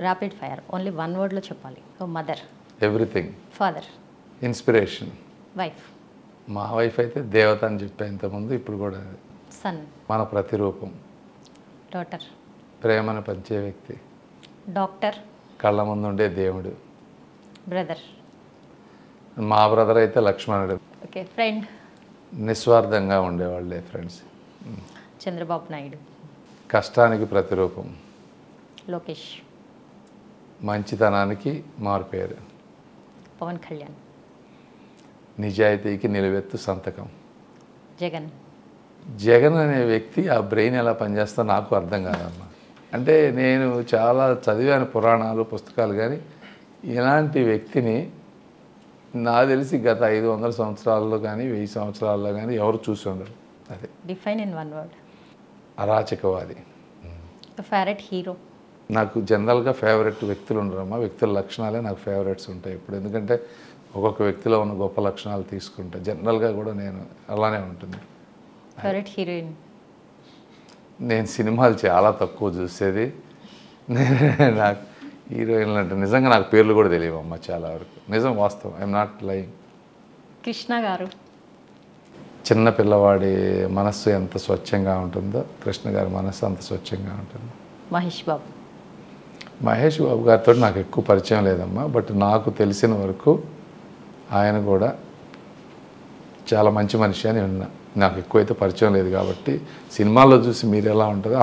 Rapid fire only one వర్డ్లో చెప్పాలి. So mother, everything, father, inspiration. Wife. మా wife అయితే దేవత అని చెప్పే ఇంతకుముందు, ఇప్పుడు కూడా సన్, మన ప్రతిరూపం. డాటర్, ప్రేమను పంచే వ్యక్తి. డాక్టర్, కళ్ళ ముందు ఉండే దేవుడు. బ్రదర్. మా బ్రదర్ అయితే లక్ష్మణుడు. ఓకే. ఫ్రెండ్, నిస్వార్థంగా ఉండేవాళ్ళే ఫ్రెండ్స్. చంద్రబాబు నాయుడు. కష్టానికి ప్రతిరూపం. లోకేష్. మంచితనానికి మారుపేరు. పవన్ కళ్యాణ్. నిజాయితీకి నిలువెత్తు సంతకం. జగన్. జగన్ అనే వ్యక్తి ఆ బ్రెయిన్ ఎలా పనిచేస్తా నాకు అర్థం కాదమ్మా. అంటే నేను చాలా చదివాను పురాణాలు పుస్తకాలు, కానీ ఇలాంటి వ్యక్తిని నాకు తెలిసి గత 500 సంవత్సరాల్లో కానీ 1000 సంవత్సరాల్లో కానీ ఎవరు చూసి ఉండరు. అదే డిఫైన్ ఇన్ వన్ వర్డ్. అరాచకవాది. Favourite hero. నాకు జనరల్గా ఫేవరెట్ వ్యక్తులు ఉండరమ్మా, వ్యక్తుల లక్షణాలే నాకు ఫేవరెట్స్ ఉంటాయి ఇప్పుడు. ఎందుకంటే ఒక్కొక్క వ్యక్తిలో ఉన్న గొప్ప లక్షణాలు తీసుకుంటా. జనరల్గా కూడా నేను అలానే ఉంటుంది. Favourite heroine. నేను సినిమాలు చాలా తక్కువ చూసేది. నాకు హీరోయిన్లు అంటే నిజంగా నాకు పేర్లు కూడా తెలియవమ్మా చాలా వరకు. నిజం, వాస్తవం. I'm not lying. కృష్ణ గారు. చిన్న పిల్లవాడి మనస్సు ఎంత స్వచ్ఛంగా ఉంటుందో కృష్ణ గారి మనస్సు అంత స్వచ్ఛంగా ఉంటుంది. మహేష్ బాబు. మహేష్ బాబు గారితో నాకు ఎక్కువ పరిచయం లేదమ్మా, బట్ నాకు తెలిసిన వరకు ఆయన కూడా చాలా మంచి మనిషి అని విన్నా. నాకు ఎక్కువైతే పరిచయం లేదు కాబట్టి సినిమాల్లో చూసి మీరు ఎలా ఉంటుందో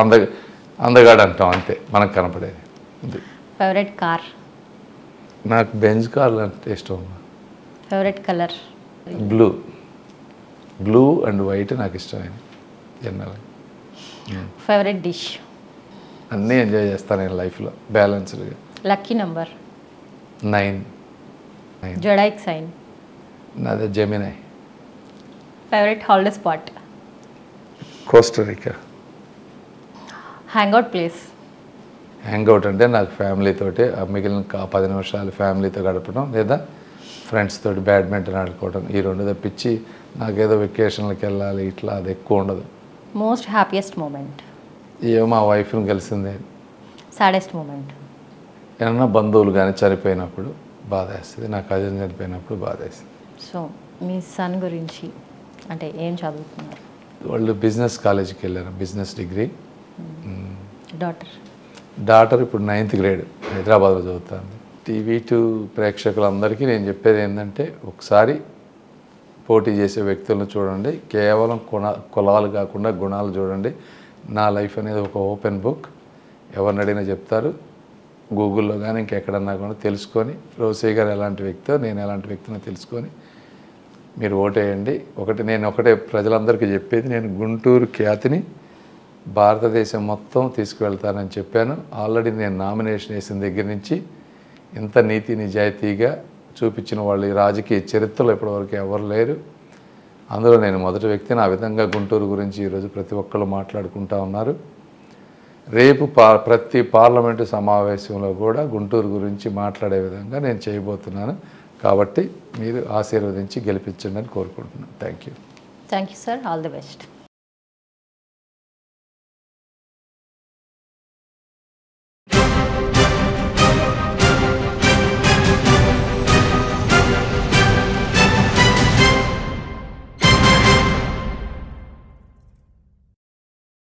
అందగాడు అంటాం అంతే మనకు కనపడేది. Favourite car. నాకు బెంజ్ కార్లు అంటే ఇష్టం అమ్మా. Favourite colour. Blue and white నాకు ఇష్టమైన జనరల్గా. Favourite dish. అన్నీ ఎంజాయ్ చేస్తాను నేను లైఫ్లో బ్యాలెన్స్డ్గా. Lucky number. 9. జొడైక్ సైన్. నాదే Gemini. Favourite holiday spot. Costa Rica. Hangout place. Hangout అంటే నాకు ఫ్యామిలీతోటి మిగిలిన 10 నిమిషాలు ఫ్యామిలీతో గడపడం, లేదా ఫ్రెండ్స్ తోటి బ్యాడ్మింటన్ ఆడుకోవడం. ఈ రెండు తప్పించి నాకేదో వెకేషన్లకు వెళ్ళాలి ఇట్లా అది ఎక్కువ ఉండదు. Most happiest moment. ఏమో మా వైఫ్ని కలిసిందే. Saddest moment. ఏమన్నా బంధువులు కానీ చనిపోయినప్పుడు బాధ వేస్తుంది, నా కజిన్ చనిపోయినప్పుడు బాధ వేస్తుంది. సో మీ సన్ గురించి అంటే ఏం చదువుతున్నారు? వాళ్ళు బిజినెస్ కాలేజీకి వెళ్ళారు, బిజినెస్ డిగ్రీ. డాటర్ ఇప్పుడు 9th గ్రేడ్ హైదరాబాద్లో చదువుతాను. TV2 ప్రేక్షకులందరికీ నేను చెప్పేది ఏంటంటే, ఒకసారి పోటీ చేసే వ్యక్తులను చూడండి, కేవలం కులాలు కాకుండా గుణాలు చూడండి. నా లైఫ్ అనేది ఒక ఓపెన్ బుక్. ఎవరిని అడిగినా చెప్తారు. గూగుల్లో కానీ ఇంకెక్కడన్నా కూడా తెలుసుకొని రోసయ్య గారు ఎలాంటి వ్యక్తో నేను ఎలాంటి వ్యక్తినో తెలుసుకొని మీరు ఓటేయండి. నేను ఒకటే ప్రజలందరికీ చెప్పేది, నేను గుంటూరు ఖ్యాతిని భారతదేశం మొత్తం తీసుకువెళ్తానని చెప్పాను. ఆల్రెడీ నేను నామినేషన్ వేసిన దగ్గర నుంచి ఇంత నీతి నిజాయితీగా చూపించిన వాళ్ళు ఈ రాజకీయ చరిత్రలో ఇప్పటివరకు ఎవరు లేరు. అందులో నేను మొదటి వ్యక్తిని. ఆ విధంగా గుంటూరు గురించి ఈరోజు ప్రతి ఒక్కళ్ళు మాట్లాడుకుంటూ ఉన్నారు. రేపు ప్రతి పార్లమెంటు సమావేశంలో కూడా గుంటూరు గురించి మాట్లాడే విధంగా నేను చేయబోతున్నాను. కాబట్టి మీరు ఆశీర్వదించి గెలిపించండి అని కోరుకుంటున్నాను. Thank you sir. All the best.